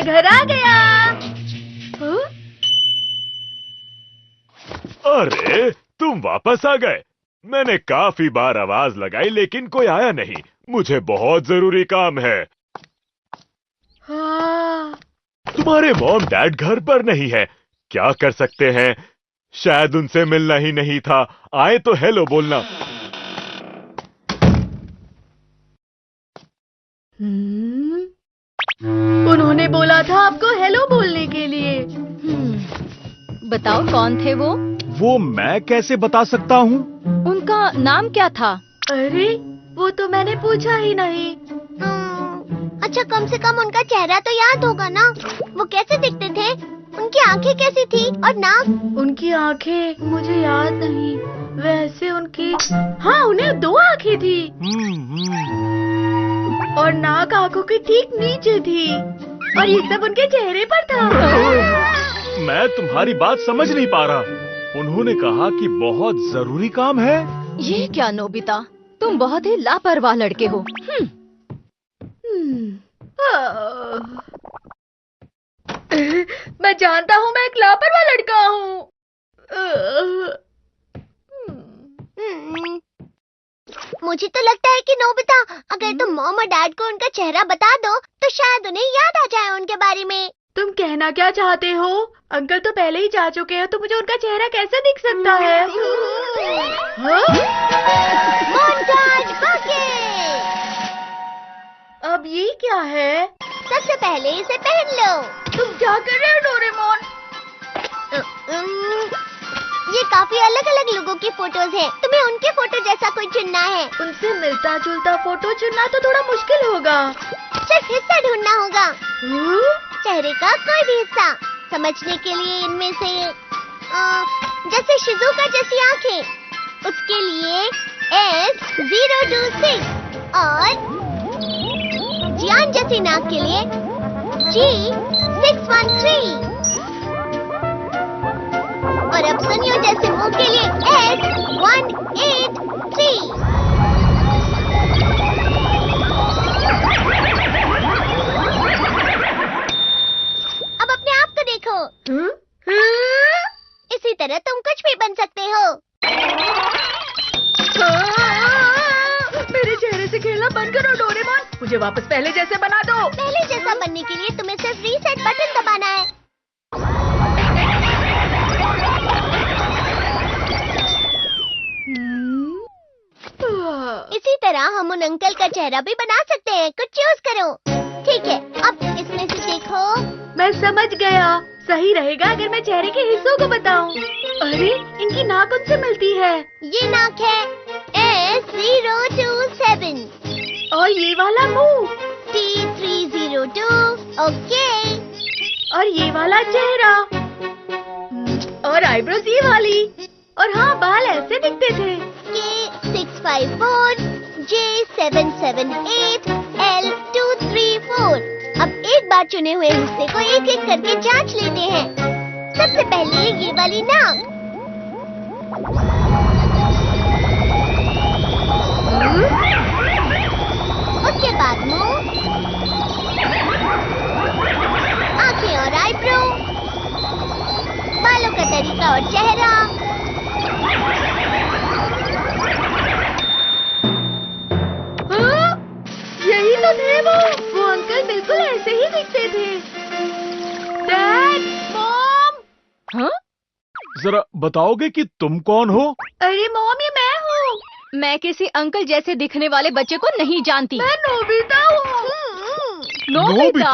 मैं घर आ गया। हाँ? अरे तुम वापस आ गए। मैंने काफी बार आवाज लगाई लेकिन कोई आया नहीं। मुझे बहुत जरूरी काम है। हाँ। तुम्हारे मॉम डैड घर पर नहीं है। क्या कर सकते हैं? शायद उनसे मिलना ही नहीं था। आए तो हेलो बोलना। उन्होंने बोला था आपको हेलो बोलने के लिए। बताओ कौन थे वो? वो मैं कैसे बता सकता हूँ? उनका नाम क्या था? अरे वो तो मैंने पूछा ही नहीं। अच्छा, कम से कम उनका चेहरा तो याद होगा ना। वो कैसे दिखते थे? उनकी आंखें कैसी थी और नाक? उनकी आंखें मुझे याद नहीं। वैसे उनकी, हाँ, उन्हें 2 आंखें थी और नाक आंखों के ठीक नीचे थी और ये सब उनके चेहरे पर था। मैं तुम्हारी बात समझ नहीं पा रहा। उन्होंने कहा कि बहुत जरूरी काम है। ये क्या नोबिता, तुम बहुत ही लापरवाह लड़के हो। मैं जानता हूँ मैं एक लापरवाह लड़का हूँ। मुझे तो लगता है कि नोबिता, अगर तुम मॉम और डैड को उनका चेहरा बता दो तो शायद उन्हें याद आ जाए उनके बारे में। तुम कहना क्या चाहते हो? अंकल तो पहले ही जा चुके हैं, तो मुझे उनका चेहरा कैसे दिख सकता है? मोन्टाज बके! अब ये क्या है? सबसे पहले इसे पहन लो। तुम क्या कर रहे हो डोरेमोन? ये काफी अलग अलग लोगों की फोटोज हैं। तुम्हें उनके फोटो जैसा कोई चुनना है। उनसे मिलता जुलता फोटो चुनना तो थोड़ा मुश्किल होगा। सिर्फ हिस्सा ढूंढना होगा। चेहरे का कोई भी हिस्सा। समझने के लिए इनमें से जैसे शिजुका जैसी आंखें, उसके लिए S026 और जियान जैसी नाक के लिए G613 और अब सुनियो जैसे मुंह के लिए S183। अब अपने आप को देखो। इसी तरह तुम कुछ भी बन सकते हो। मेरे चेहरे से खेलना बंद करो डोरेमोन। मुझे वापस पहले जैसे बना दो। पहले जैसा बनने के लिए तुम्हें सिर्फ रीसेट बटन दबाना है। इसी तरह हम उन अंकल का चेहरा भी बना सकते हैं। कुछ चूज करो। ठीक है, अब इसमें से देखो। मैं समझ गया। सही रहेगा अगर मैं चेहरे के हिस्सों को बताऊं। अरे इनकी नाक उनसे मिलती है। ये नाक है S027 और ये वाला मुंह T302। ओके। और ये वाला चेहरा और आईब्रोज ये वाली। और हाँ, बाल ऐसे दिखते थे। K654 J778 L234। अब एक बार चुने हुए हिस्से को एक एक करके जांच लेते हैं। सबसे पहले ये वाली नाक। उसके बाद मुंह, आंखें और आईब्रो, बालों का तरीका और चेहरा। यही तो थे वो अंकल बिल्कुल ऐसे ही दिखते थे। Dad, mom. हाँ? जरा बताओगे कि तुम कौन हो? अरे मॉम, ये मैं हूँ। मैं किसी अंकल जैसे दिखने वाले बच्चे को नहीं जानती। मैं नोबिता हूँ। नोबिता?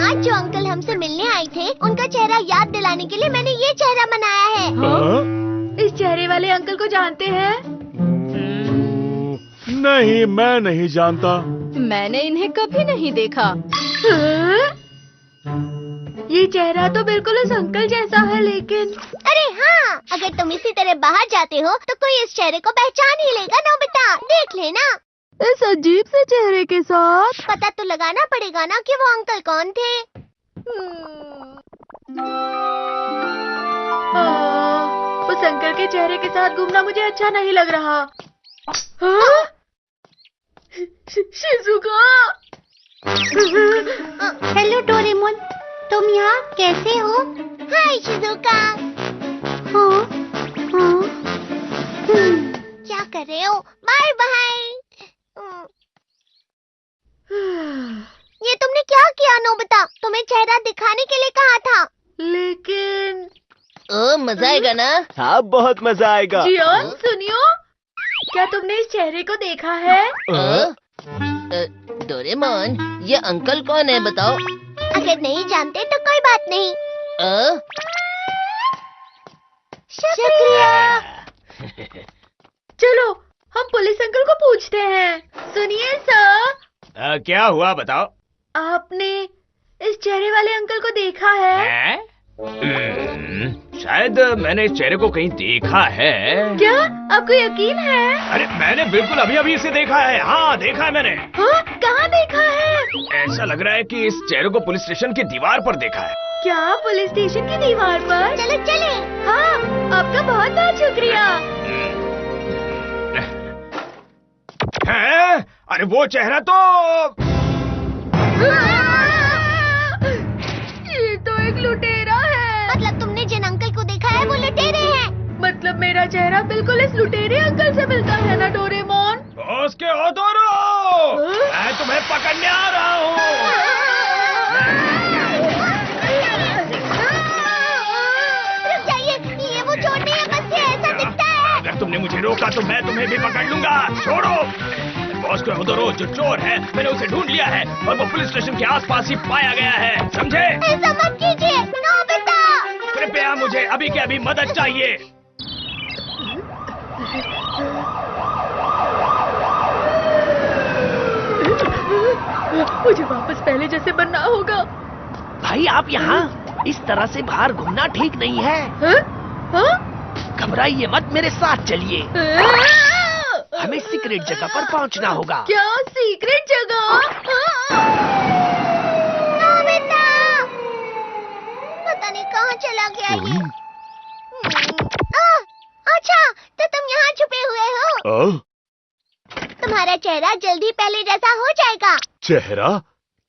आज जो अंकल हमसे मिलने आए थे, उनका चेहरा याद दिलाने के लिए मैंने ये चेहरा बनाया है। इस चेहरे वाले अंकल को जानते हैं? नहीं, मैं नहीं जानता। मैंने इन्हें कभी नहीं देखा। ये चेहरा तो बिल्कुल उस अंकल जैसा है, लेकिन अरे हाँ, अगर तुम इसी तरह बाहर जाते हो तो कोई इस चेहरे को पहचान ही लेगा। नोबिता, देख लेना। इस अजीब से चेहरे के साथ पता तो लगाना पड़ेगा ना कि वो अंकल कौन थे। उस अंकल के चेहरे के साथ घूमना मुझे अच्छा नहीं लग रहा। हाँ? शिजुका, हेलो डोरेमोन, तुम यहाँ कैसे हो? Hi Shizuka. हाँ, हाँ। क्या कर रहे हो? Bye bye. ये तुमने क्या किया नोबिता? तुम्हें चेहरा दिखाने के लिए कहा था। लेकिन मजा आएगा ना? हाँ, बहुत मजा आएगा। जियोन सुनियो, क्या तुमने इस चेहरे को देखा है? डोरेमोन, ये अंकल कौन है बताओ? अगर नहीं जानते तो कोई बात नहीं। शुक्रिया। चलो हम पुलिस अंकल को पूछते हैं। सुनिए सर, क्या हुआ बताओ? आपने इस चेहरे वाले अंकल को देखा है? हैं? शायद मैंने इस चेहरे को कहीं देखा है। क्या आपको यकीन है? अरे मैंने बिल्कुल अभी अभी इसे देखा है। हाँ, देखा है मैंने। हाँ, कहाँ देखा है? ऐसा लग रहा है कि इस चेहरे को पुलिस स्टेशन की दीवार पर देखा है। क्या पुलिस स्टेशन की दीवार पर? चलो चले। हाँ, आपका बहुत बहुत शुक्रिया। हैं? अरे वो चेहरा तो ये तो एक लुटेरा है। मतलब तुमने जिन अंकल को देखा है वो लुटेरे हैं। मतलब मेरा चेहरा बिल्कुल इस लुटेरे अंकल से मिलता है ना डोरेमोन? उसके ओदोरो, मैं तुम्हें पकड़ने आ रहा हूँ। रुक जाइए, ये वो चोर नहीं है, बस ये ऐसा दिखता है। अगर तुमने मुझे रोका तो मैं तुम्हें भी पकड़ लूंगा। छोड़ो। बॉस को ओदोरो जो चोर है, मैंने उसे ढूंढ लिया है और वो पुलिस स्टेशन के आसपास ही पाया गया है, समझे? ऐसा मत कीजिए नोबिता। कृपया मुझे अभी के अभी मदद चाहिए। मुझे वापस पहले जैसे बनना होगा। भाई आप यहाँ इस तरह से बाहर घूमना ठीक नहीं है। हाँ? हाँ? घबराइए मत, मेरे साथ चलिए। हमें सीक्रेट जगह पर पहुँचना होगा। क्या सीक्रेट जगह? नोबिता, पता नहीं कहाँ चला गया ये। अच्छा, तो तुम यहाँ छुपे हुए हो। तुम्हारा चेहरा जल्दी पहले जैसा हो जाएगा। चेहरा?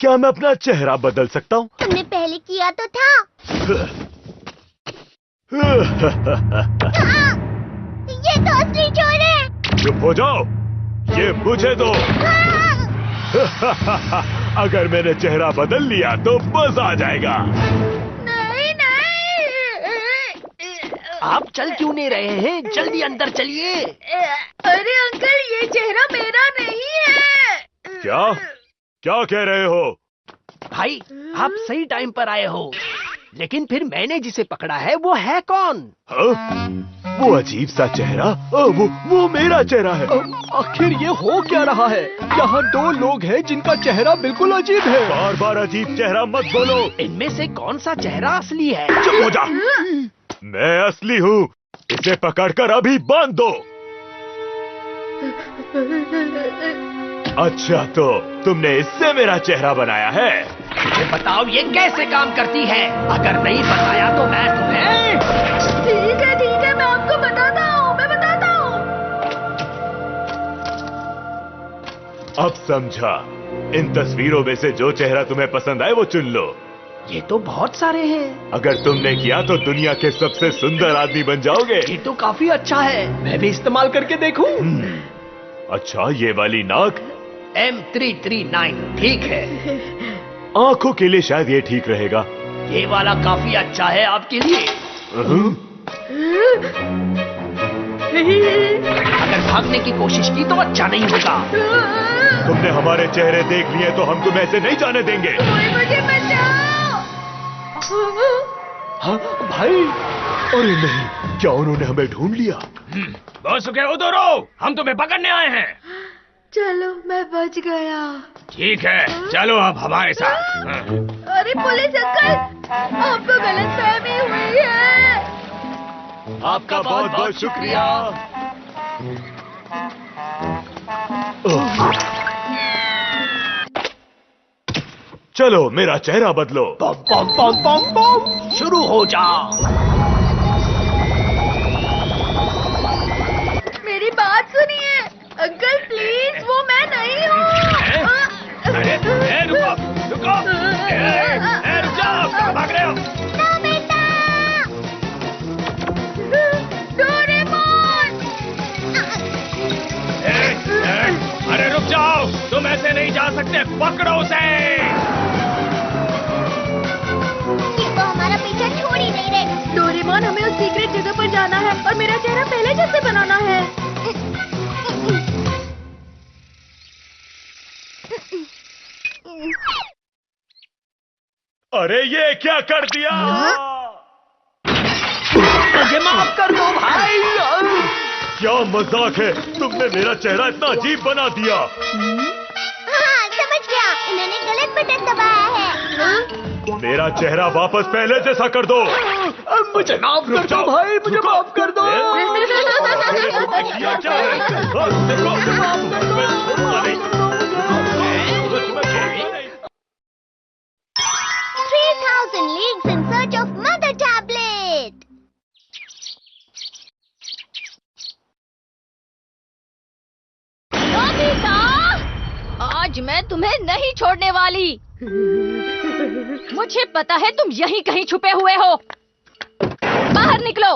क्या मैं अपना चेहरा बदल सकता हूँ? तुमने पहले किया तो था। ये तो असली चोर है। चुप हो जाओ, ये मुझे दो। अगर मैंने चेहरा बदल लिया तो मजा आ जाएगा। नहीं नहीं। आप चल क्यों नहीं रहे हैं? जल्दी अंदर चलिए। अरे अंकल, ये चेहरा मेरा नहीं है। क्या? क्या कह रहे हो? भाई आप सही टाइम पर आए हो, लेकिन फिर मैंने जिसे पकड़ा है वो है कौन? हाँ? वो अजीब सा चेहरा, वो मेरा चेहरा है। आखिर ये हो क्या रहा है? यहाँ दो लोग हैं जिनका चेहरा बिल्कुल अजीब है। बार बार अजीब चेहरा मत बोलो। इनमें से कौन सा चेहरा असली है? चुप हो जा। मैं असली हूँ। इसे पकड़कर अभी बांध दो। अच्छा, तो तुमने इससे मेरा चेहरा बनाया है? मुझे बताओ ये कैसे काम करती है? अगर नहीं बताया तो मैं तुम्हें... ठीक है, मैं आपको बताता हूँ, मैं बताता हूँ। अब समझा। इन तस्वीरों में से जो चेहरा तुम्हें पसंद आए वो चुन लो। ये तो बहुत सारे हैं। अगर तुमने किया तो दुनिया के सबसे सुंदर आदमी बन जाओगे। ये तो काफी अच्छा है, मैं भी इस्तेमाल करके देखूं। अच्छा, ये वाली नाक? M339 ठीक है। आंखों के लिए शायद ये ठीक रहेगा। ये वाला काफी अच्छा है आपके लिए। अगर भागने की कोशिश की तो अच्छा नहीं होगा। तुमने हमारे चेहरे देख लिए तो हम तुम्हें ऐसे नहीं जाने देंगे। कोई मुझे बचाओ। हाँ भाई, अरे नहीं, क्या उन्होंने हमें ढूंढ लिया? बॉस के ओदोरो, हम तुम्हें पकड़ने आए हैं। चलो, मैं बच गया। ठीक है, चलो अब हमारे साथ। अरे पुलिस अंकल, आपको गलतफहमी हुई है। आपका बहुत बहुत शुक्रिया। चलो, मेरा चेहरा बदलो। बम बम बम बम बम, शुरू हो जाओ। मेरी बात सुनिए अंकल, प्लीज, वो मैं नहीं हूँ। अरे रुको, बचा सकते, पकड़ो उसे। ये तो हमारा पीछा छोड़ ही नहीं रहे। डोरेमोन, हमें उस सीक्रेट जगह पर जाना है और मेरा चेहरा पहले जैसे बनाना है। अरे ये क्या कर दिया? मुझे माफ कर दो भाई। क्या मजाक है, तुमने मेरा चेहरा इतना अजीब बना दिया। हाँ, समझ गया, इन्होंने गलत बटन दबाया है। मेरा चेहरा वापस पहले जैसा कर दो। मुझे माफ कर दो भाई, मुझे माफ कर दो। किया क्या है? देखो, माफ कर दो। 3000 leagues in search of mother tablet. Nobita, आज मैं तुम्हें नहीं छोड़ने वाली। मुझे पता है तुम यहीं कहीं छुपे हुए हो। बाहर निकलो।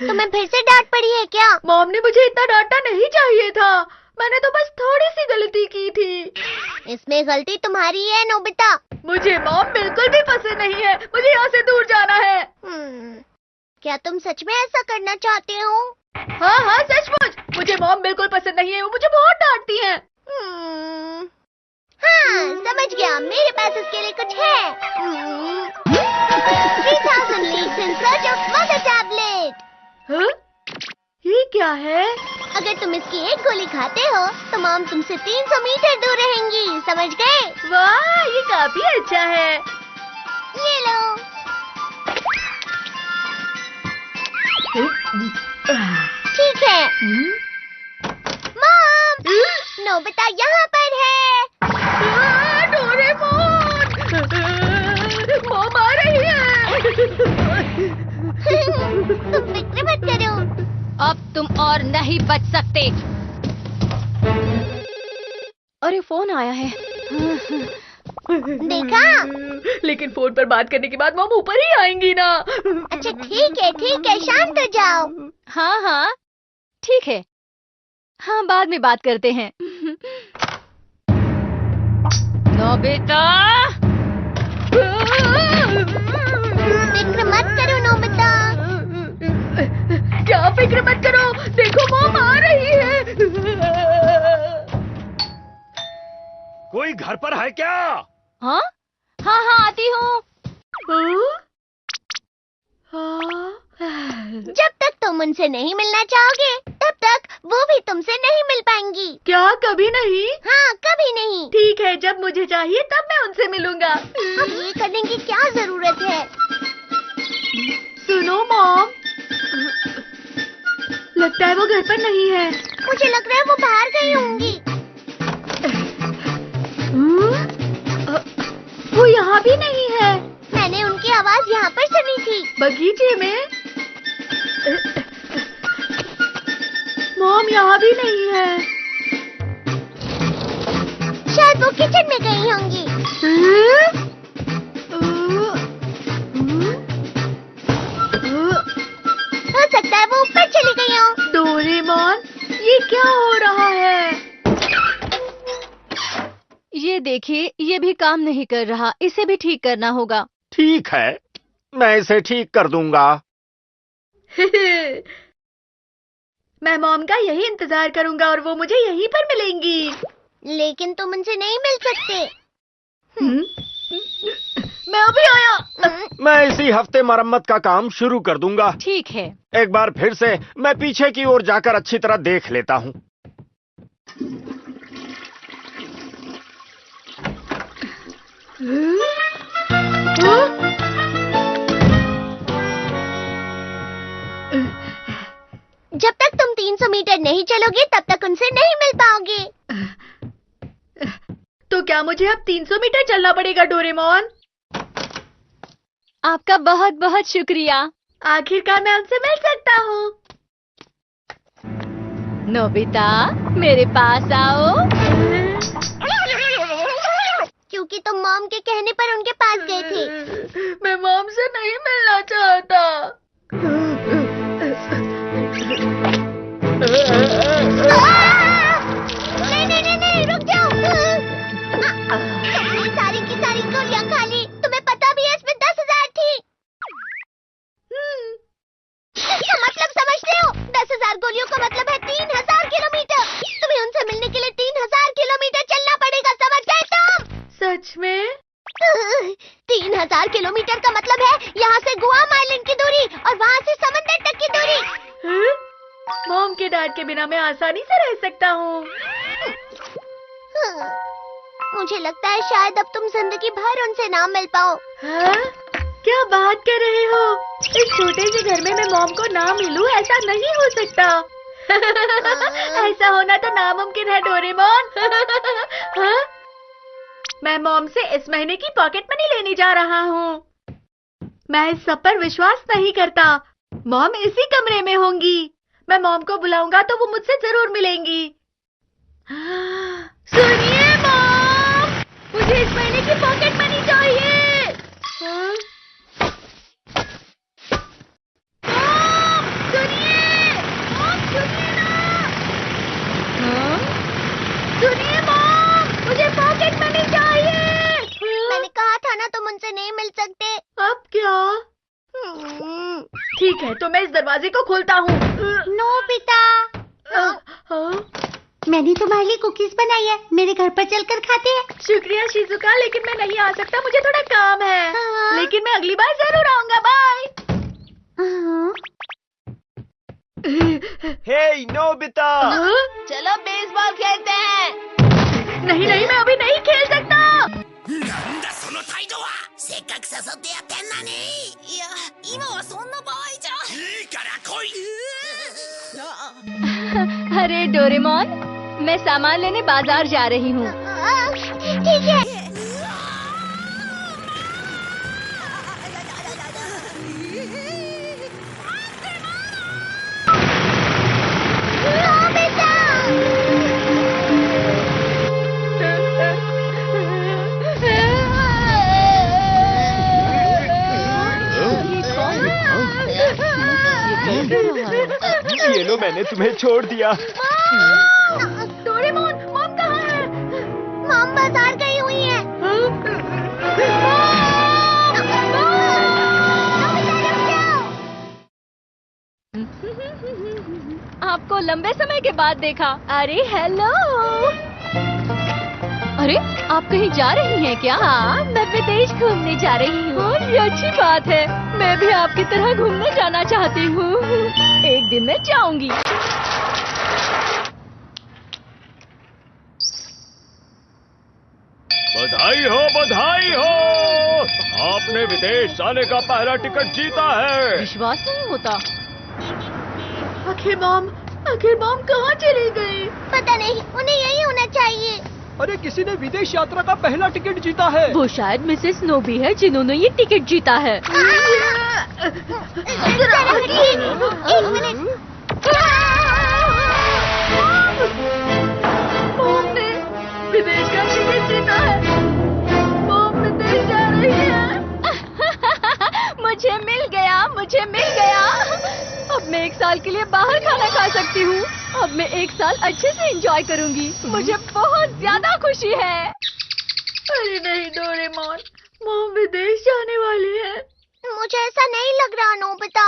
तुम्हें फिर से डांट पड़ी है क्या? मॉम ने मुझे इतना डांटना नहीं चाहिए था। मैंने तो बस थोड़ी सी गलती की थी। इसमें गलती तुम्हारी है नोबिता। मुझे मॉम बिल्कुल भी पसंद नहीं है। मुझे यहाँ से दूर जाना है। क्या तुम सच में ऐसा करना चाहते हो? हाँ हाँ, सचमुच। मुझे मॉम बिल्कुल पसंद नहीं है। वो मुझे बहुत डांटती हैं। हाँ, समझ गया, मेरे पास इसके लिए कुछ है। 3000 leagues in search of mother tablet. हाँ? ये क्या है? अगर तुम इसकी एक गोली खाते हो तो मॉम तुमसे 300 मीटर दूर रहेंगी, समझ गए? वाह, ये काफी अच्छा है। ये लो। ठीक है। मॉम, नोबिता यहाँ पर है। डोरेमोन, मॉम आ रही है। तुम फिक्र मत करो। अब तुम और नहीं बच सकते। अरे फोन आया है। देखा? लेकिन फोन पर बात करने के बाद मॉम ऊपर ही आएंगी ना। अच्छा ठीक है, शांत हो जाओ। हाँ हाँ, ठीक है। हाँ, बाद में बात करते हैं। नोबिता, फिक्र मत करो नोबिता। क्या फिक्र मत करो, देखो मॉम आ रही है। कोई घर पर है क्या? हाँ हाँ हाँ, आती हूँ। जब तक तुम उनसे नहीं मिलना चाहोगे तब तक वो भी तुमसे नहीं मिल पाएंगी। क्या कभी नहीं? हाँ, कभी नहीं। ठीक है, जब मुझे चाहिए तब मैं उनसे मिलूंगा। अब ये करने की क्या जरूरत है? सुनो मॉम, लगता है वो घर पर नहीं है। मुझे लग रहा है वो बाहर गई होंगी। वो यहाँ भी नहीं है। मैंने उनकी आवाज यहाँ पर सुनी थी। बगीचे में? मॉम यहाँ भी नहीं है। शायद वो किचन में गई होंगी। हो सकता है वो ऊपर चली गई हो। डोरेमोन, ये क्या हो रहा है? ये देखिए, ये भी काम नहीं कर रहा। इसे भी ठीक करना होगा। ठीक है, मैं इसे ठीक कर दूंगा। मैं मॉम का यही इंतजार करूंगा और वो मुझे यहीं पर मिलेंगी। लेकिन तुम उनसे नहीं मिल सकते। मैं अभी आया। मैं इसी हफ्ते मरम्मत का काम शुरू कर दूंगा। ठीक है। एक बार फिर से मैं पीछे की ओर जाकर अच्छी तरह देख लेता हूँ। जब तक तुम 300 मीटर नहीं चलोगे तब तक उनसे नहीं मिल पाओगे। तो क्या मुझे अब 300 मीटर चलना पड़ेगा डोरेमोन? आपका बहुत बहुत शुक्रिया। आखिरकार मैं उनसे मिल सकता हूँ। नोबिता, मेरे पास आओ। क्योंकि तुम मॉम के कहने पर उनके पास गए थे। मैं मॉम से नहीं मिलना चाहता। नहीं, रुक जाओ। तुमने सारी की सारी गोलियां खा ली। तुम्हें पता भी है इसमें 10,000 थी। इसका मतलब समझते हो? 10,000 गोलियों का मतलब है 3,000 किलोमीटर। तुम्हें उनसे मिलने के लिए 3,000 किलोमीटर चलना पड़ेगा, समझ गए तुम? सच में? 3,000 किलोमीटर का मतलब है यहाँ से गुआम आइलैंड की दूरी और वहाँ से समंदर तक की दूरी। मॉम के डैड के बिना मैं आसानी से रह सकता हूँ। मुझे लगता है शायद अब तुम जिंदगी भर उनसे ना मिल पाओ। हाँ? क्या बात कर रहे हो? इस छोटे से घर में मैं मॉम को ना मिलूं, ऐसा नहीं हो सकता। ऐसा होना तो नामुमकिन है डोरेमोन। हाँ? मैं मॉम से इस महीने की पॉकेट मनी लेने जा रहा हूँ। मैं इस सब पर विश्वास नहीं करता। मॉम इसी कमरे में होंगी। मैं मॉम को बुलाऊंगा तो वो मुझसे जरूर मिलेंगी। सुनिए मॉम, मुझे इस महीने की पॉकेट मनी चाहिए। हाँ? मॉम, सुनिए ना। हाँ? सुनिए मॉम, मुझे पॉकेट मनी चाहिए। मैंने कहा था ना तुम उनसे नहीं मिल सकते। अब क्या? ठीक है, तो मैं इस दरवाजे को खोलता हूँ। नोबिता, मैंने तुम्हारे लिए कुकीज बनाई है, मेरे घर पर चलकर खाते हैं। शुक्रिया शिजुका, लेकिन मैं नहीं आ सकता, मुझे थोड़ा काम है। लेकिन मैं अगली बार जरूर आऊंगा। बाय। हे नोबिता, चलो बेसबॉल खेलते हैं। नहीं, मैं अभी नहीं खेल सकता। अरे डोरेमोन, मैं सामान लेने बाजार जा रही हूँ। ठीक है। ये लो, मैंने तुम्हें छोड़ दिया। डोरेमोन, मॉम कहाँ है? मॉम बाजार गई हुई है। आपको लंबे समय के बाद देखा। अरे हेलो। अरे आप कहीं जा रही हैं क्या? हाँ, मैं विदेश घूमने जा रही हूँ। ये अच्छी बात है। मैं भी आपकी तरह घूमने जाना चाहती हूँ। एक दिन मैं जाऊंगी। बधाई हो, बधाई हो! आपने विदेश जाने का पहला टिकट जीता है। विश्वास नहीं होता। आखिर मॉम कहाँ चली गई? पता नहीं, उन्हें यही होना चाहिए। अरे किसी ने विदेश यात्रा का पहला टिकट जीता है। वो शायद मिसेस नोबी है जिन्होंने ये टिकट जीता है। एक मिनट। मॉम ने विदेश का टिकट जीता है। मॉम विदेश जा रही है। मुझे मिल गया। अब मैं 1 साल के लिए बाहर खाना खा सकती हूँ। अब मैं 1 साल अच्छे से एंजॉय करूँगी। मुझे बहुत ज्यादा खुशी है। अरे नहीं डोरेमोन, मॉम विदेश जाने वाली है। मुझे ऐसा नहीं लग रहा नोबिता।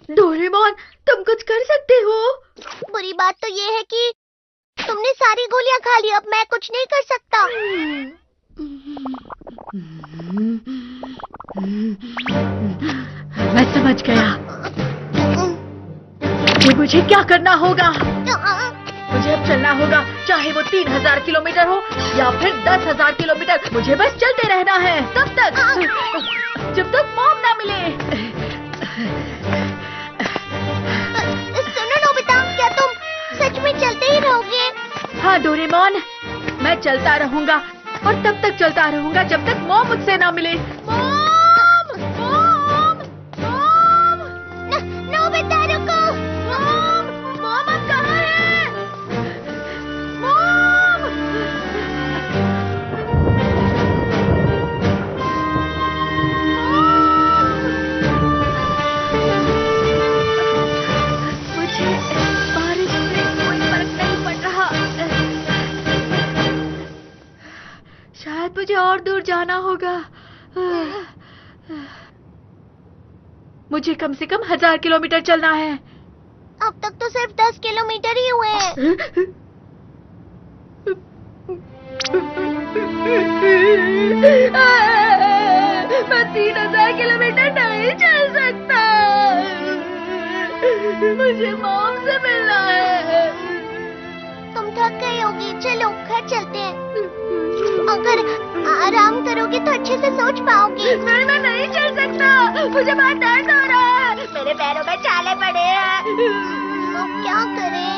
डोरेमोन, तुम कुछ कर सकते हो। बुरी बात तो ये है कि तुमने सारी गोलियां खा ली। अब मैं कुछ नहीं कर सकता। मैं समझ गया कि मुझे क्या करना होगा। मुझे अब चलना होगा, चाहे वो 3,000 किलोमीटर हो या फिर 10,000 किलोमीटर। मुझे बस चलते रहना है तब तक जब तक मॉम ना मिले। सुनो नोबिता, क्या तुम सच में चलते ही रहोगे? हाँ डोरेमोन, मैं चलता रहूंगा और तब तक चलता रहूंगा जब तक मॉम मुझसे ना मिले। नोबिता रुको। मॉम अब कहाँ है? मॉम! और दूर जाना होगा। मुझे कम से कम 1000 किलोमीटर चलना है। अब तक तो सिर्फ 10 किलोमीटर ही हुए हैं। मैं 3000 किलोमीटर नहीं चल सकता। मुझे मॉम से मिलना है। तुम थक गई होगी, चलो घर चलते हैं। अगर आराम करोगे तो अच्छे से सोच पाओगे। मैं नहीं चल सकता, मुझे बहुत दर्द हो रहा है। मेरे पैरों में छाले पड़े हैं। अब क्या करें?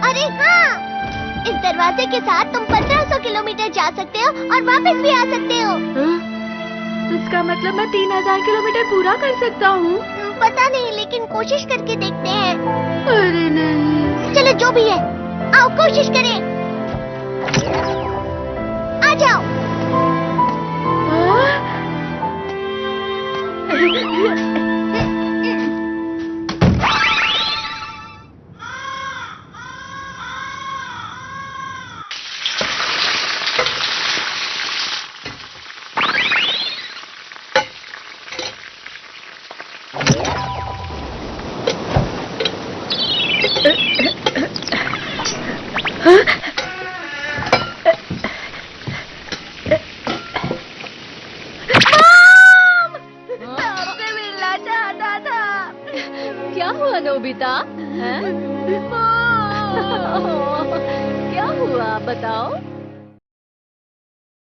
अरे हाँ, इस दरवाजे के साथ तुम 1500 किलोमीटर जा सकते हो और वापस भी आ सकते हो। इसका मतलब मैं 3000 किलोमीटर पूरा कर सकता हूँ। पता नहीं, लेकिन कोशिश करके देखते हैं। अरे नहीं। चलो जो भी है, आओ कोशिश करें। आ जाओ। क्या हुआ नोबिता? हैं? क्या हुआ बताओ?